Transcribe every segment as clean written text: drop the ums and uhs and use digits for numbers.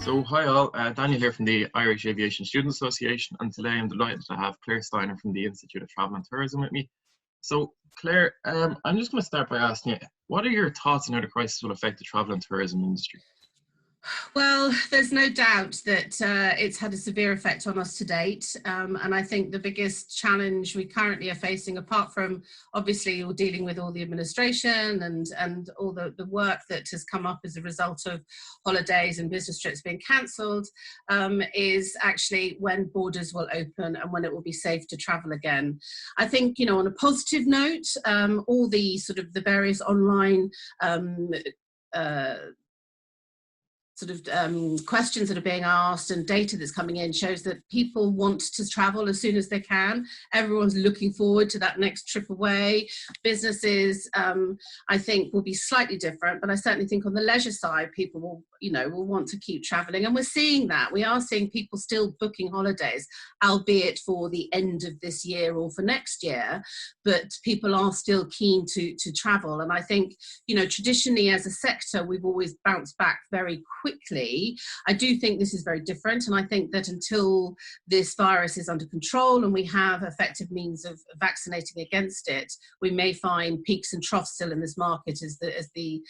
So hi all, Daniel here from the Irish Aviation Students Association, and today I'm delighted to have Claire Steiner from the Institute of Travel and Tourism with me. So Claire, I'm just going to start by asking you, what are your thoughts on how the crisis will affect the travel and tourism industry? Well, there's no doubt that it's had a severe effect on us to date. And I think the biggest challenge we currently are facing, apart from obviously dealing with all the administration and all the work that has come up as a result of holidays and business trips being cancelled, is actually when borders will open and when it will be safe to travel again. I think, on a positive note, all the sort of the various online questions that are being asked and data that's coming in shows that people want to travel as soon as they can. Everyone's looking forward to that next trip away. Businesses, I think, will be slightly different, but I certainly think on the leisure side, people will want to keep traveling. And we're seeing that. We are seeing people still booking holidays, albeit for the end of this year or for next year, but people are still keen to travel. And I think, traditionally as a sector, we've always bounced back very quickly. I do think this is very different, and I think that until this virus is under control and we have effective means of vaccinating against it, we may find peaks and troughs still in this market as the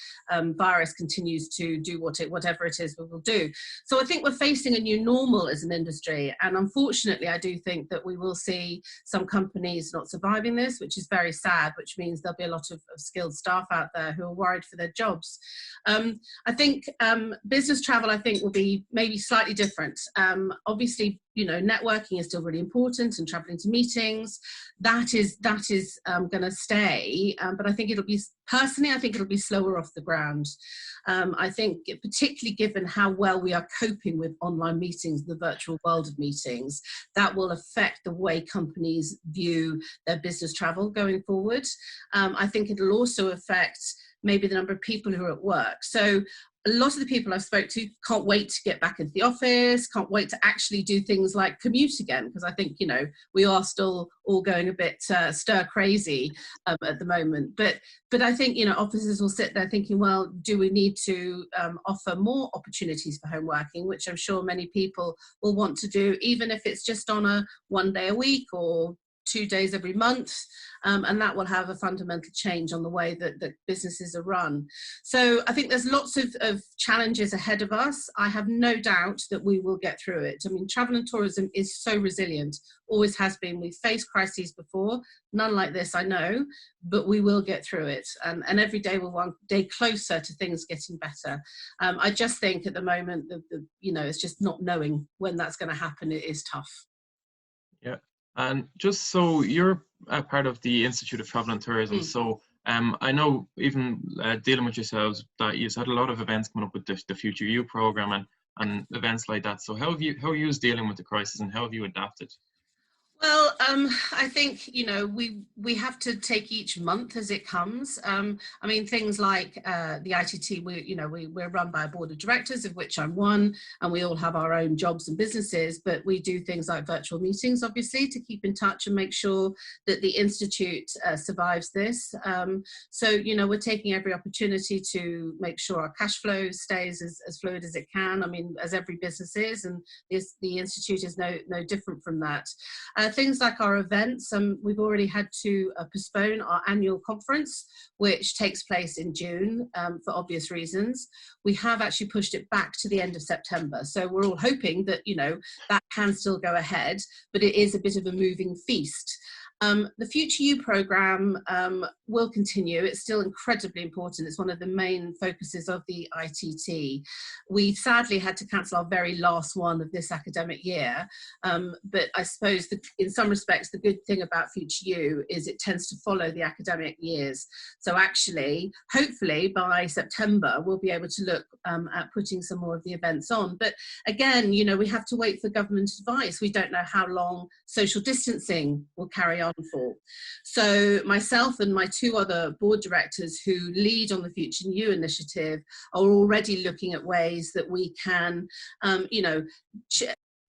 virus continues to do whatever it is we will do. So I think we're facing a new normal as an industry, and unfortunately I do think that we will see some companies not surviving this, which is very sad, which means there'll be a lot of skilled staff out there who are worried for their jobs. I think business travel, I think, will be maybe slightly different. Obviously, networking is still really important, and traveling to meetings, that is going to stay. But I think I think it'll be slower off the ground. I think particularly given how well we are coping with online meetings, the virtual world of meetings, that will affect the way companies view their business travel going forward. I think it'll also affect maybe the number of people who are at work. So a lot of the people I've spoke to can't wait to get back into the office, can't wait to actually do things like commute again, because I think, we are still all going a bit stir crazy at the moment. But I think, offices will sit there thinking, well, do we need to offer more opportunities for home working, which I'm sure many people will want to do, even if it's just on a 1 day a week or 2 days every month, and that will have a fundamental change on the way that businesses are run. So I think there's lots of challenges ahead of us. I have no doubt that we will get through it. I mean, travel and tourism is so resilient, always has been. We've faced crises before, none like this, I know, but we will get through it. And every day we're one day closer to things getting better. I just think at the moment, it's just not knowing when that's going to happen, it is tough. Yeah. And just so you're a part of the Institute of Travel and Tourism, so I know even dealing with yourselves that you've had a lot of events coming up with the Future You program and events like that. So how are you dealing with the crisis, and how have you adapted? Well, I think, we have to take each month as it comes. I mean, things like the ITT, we're run by a board of directors, of which I'm one, and we all have our own jobs and businesses, but we do things like virtual meetings, obviously, to keep in touch and make sure that the Institute survives this. So, we're taking every opportunity to make sure our cash flow stays as fluid as it can. I mean, as every business is, and the Institute is no different from that. Things like our events, we've already had to postpone our annual conference, which takes place in June for obvious reasons. We have actually pushed it back to the end of September. So we're all hoping that, that can still go ahead, but it is a bit of a moving feast. The Future You programme will continue. It's still incredibly important. It's one of the main focuses of the ITT. We sadly had to cancel our very last one of this academic year, but I suppose in some respects the good thing about Future You is it tends to follow the academic years. So actually, hopefully by September we'll be able to look at putting some more of the events on. But again, we have to wait for government advice. We don't know how long social distancing will carry on for. So myself and my 2 other board directors who lead on the Future You initiative are already looking at ways that we can,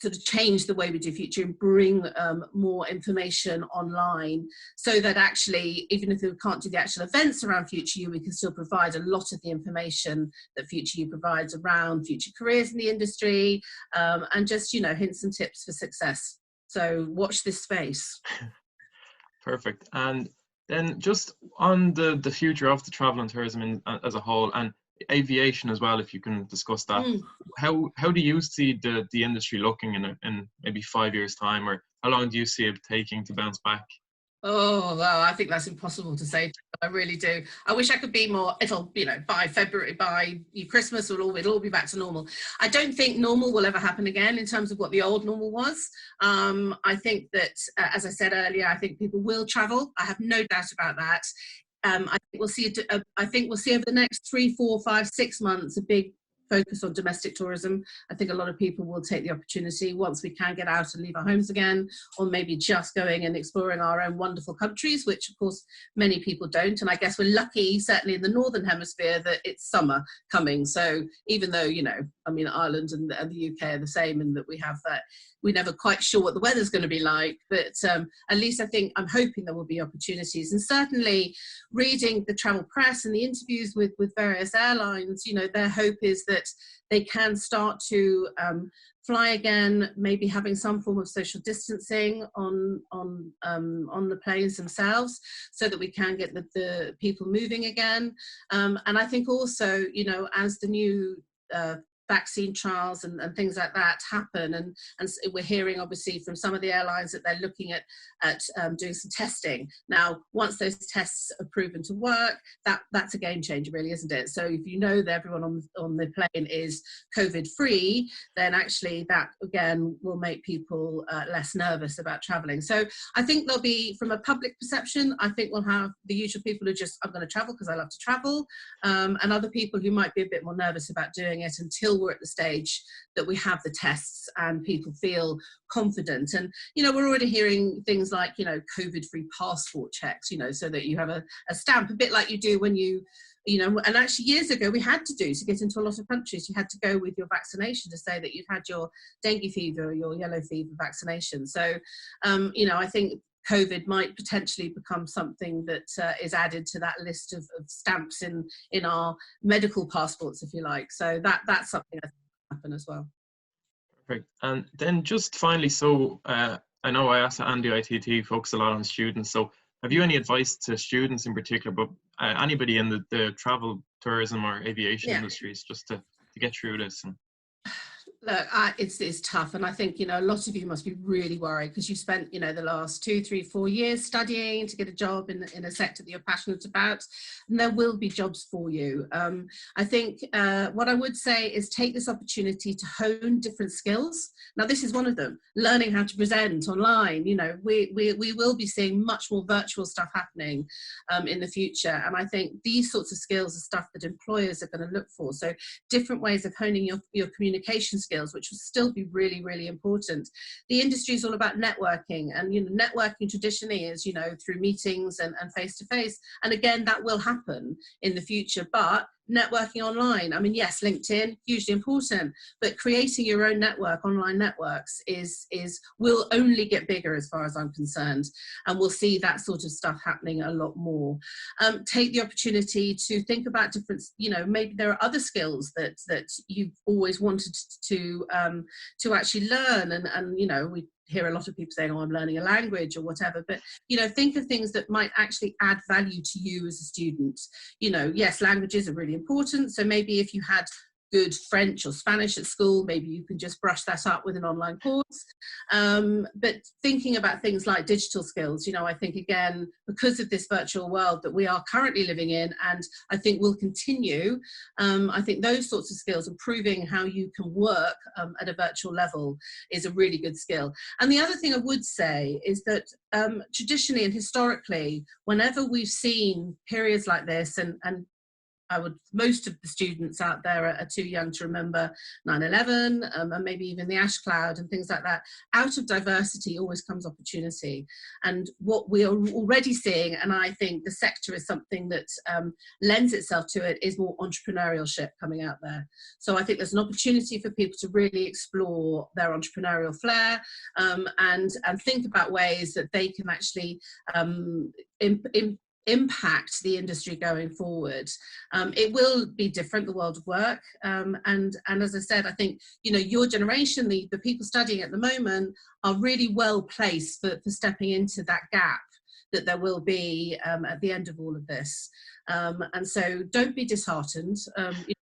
sort of change the way we do Future and bring more information online, so that actually, even if we can't do the actual events around Future You, we can still provide a lot of the information that Future You provides around future careers in the industry, and just, you know, hints and tips for success. So watch this space. Perfect. And then just on the future of the travel and tourism as a whole, and aviation as well, if you can discuss that. How do you see the industry looking in maybe 5 years' time, or how long do you see it taking to bounce back? Oh, well, I think that's impossible to say. I really do. I wish I could be more, it'll, you know, by February, by Christmas, it'll all be back to normal. I don't think normal will ever happen again in terms of what the old normal was. I think that, as I said earlier, I think people will travel. I have no doubt about that. I think we'll see over the next 3, 4, 5, 6 months a big focus on domestic tourism. I think a lot of people will take the opportunity once we can get out and leave our homes again, or maybe just going and exploring our own wonderful countries, which of course many people don't. And I guess we're lucky, certainly in the Northern Hemisphere, that it's summer coming. So even though, you know, I mean, Ireland and the UK are the same in that we have that, we're never quite sure what the weather's going to be like, but at least I'm hoping there will be opportunities. And certainly reading the travel press and the interviews with various airlines, you know, their hope is that they can start to fly again, maybe having some form of social distancing on the planes themselves, so that we can get the people moving again. And I think also, you know, as the new vaccine trials and things like that happen, and we're hearing obviously from some of the airlines that they're looking at doing some testing. Now, once those tests are proven to work, that's a game changer, really, isn't it? So if you know that everyone on the plane is COVID free, then actually that again will make people less nervous about traveling. So I think there'll be, from a public perception, I think we'll have the usual people who just, I'm going to travel because I love to travel, and other people who might be a bit more nervous about doing it until we're at the stage that we have the tests and people feel confident. And, you know, we're already hearing things like, you know, COVID-free passport checks, you know, so that you have a stamp, a bit like you do when you know, and actually years ago we had to get into a lot of countries, you had to go with your vaccination to say that you'd had your dengue fever or your yellow fever vaccination. So, you know, I think COVID might potentially become something that is added to that list of stamps in our medical passports, if you like. So that's something that will happen as well. Perfect. And then just finally, so I know I asked Andy ITT focus a lot on students. So have you any advice to students in particular, but anybody in the travel, tourism or aviation industries, just to get through this? Look, it's tough, and I think, you know, a lot of you must be really worried because you spent, you know, the last 2, 3, 4 years studying to get a job in a sector that you're passionate about, and there will be jobs for you. I think what I would say is take this opportunity to hone different skills. Now, this is one of them: learning how to present online. You know, we will be seeing much more virtual stuff happening in the future, and I think these sorts of skills are stuff that employers are going to look for. So different ways of honing your communication skills, which will still be really, really important. The industry is all about networking, and, you know, networking traditionally is, you know, through meetings and face-to-face. And again, that will happen in the future, but networking online, I mean, yes, LinkedIn, hugely important, but creating your own network, online networks, will only get bigger as far as I'm concerned. And we'll see that sort of stuff happening a lot more. Take the opportunity to think about different, you know, maybe there are other skills that you've always wanted to actually learn. And, you know, we hear a lot of people saying, oh, I'm learning a language or whatever, but, you know, think of things that might actually add value to you as a student. You know, yes, languages are really important. So maybe if you had good French or Spanish at school, maybe you can just brush that up with an online course. But thinking about things like digital skills, you know, I think, again, because of this virtual world that we are currently living in, and I think will continue, I think those sorts of skills, improving how you can work at a virtual level, is a really good skill. And the other thing I would say is that traditionally and historically, whenever we've seen periods like this, and most of the students out there are too young to remember 9/11, and maybe even the ash cloud and things like that. Out of diversity always comes opportunity. And what we are already seeing, and I think the sector is something that lends itself to it, is more entrepreneurship coming out there. So I think there's an opportunity for people to really explore their entrepreneurial flair, and think about ways that they can actually impact the industry going forward. It will be different, the world of work, and as I said, I think, you know, your generation, the people studying at the moment, are really well placed for stepping into that gap that there will be at the end of all of this. And so don't be disheartened.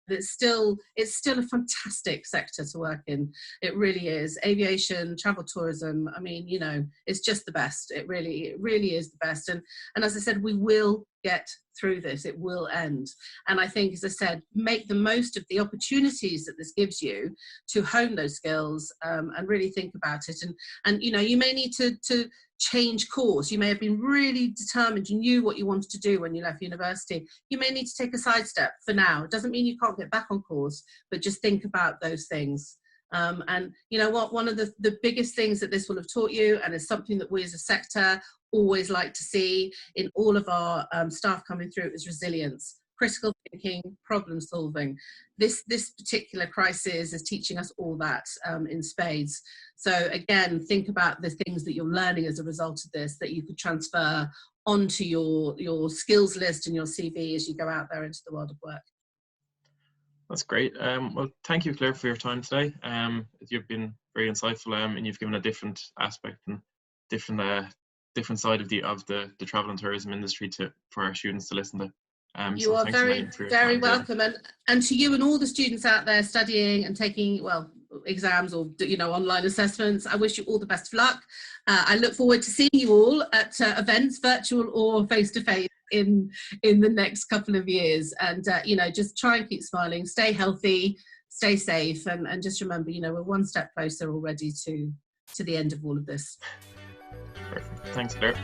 It's still a fantastic sector to work in. It really is. Aviation, travel tourism, I mean, you know, it's just the best. It really is the best. And as I said, we will get through this. It will end. And I think, as I said, make the most of the opportunities that this gives you to hone those skills, and really think about it. And you know, you may need to change course. You may have been really determined, you knew what you wanted to do when you left university. You may need to take a sidestep for now. It doesn't mean you can't get back on course, but just think about those things. And you know what, one of the biggest things that this will have taught you, and is something that we as a sector always like to see in all of our staff coming through, is resilience, critical thinking, problem solving. This particular crisis is teaching us all that in spades. So again, think about the things that you're learning as a result of this, that you could transfer onto your skills list and your CV as you go out there into the world of work. That's great. Well, thank you, Claire, for your time today. You've been very insightful, and you've given a different aspect and different side of the travel and tourism industry for our students to listen to. You are very welcome, and to you and all the students out there studying and taking, well, exams or, you know, online assessments, I wish you all the best of luck. I look forward to seeing you all at events, virtual or face-to-face, in the next couple of years. And you know, just try and keep smiling, stay healthy, stay safe, and just remember, you know, we're one step closer already to the end of all of this. Perfect. Thanks, Claire.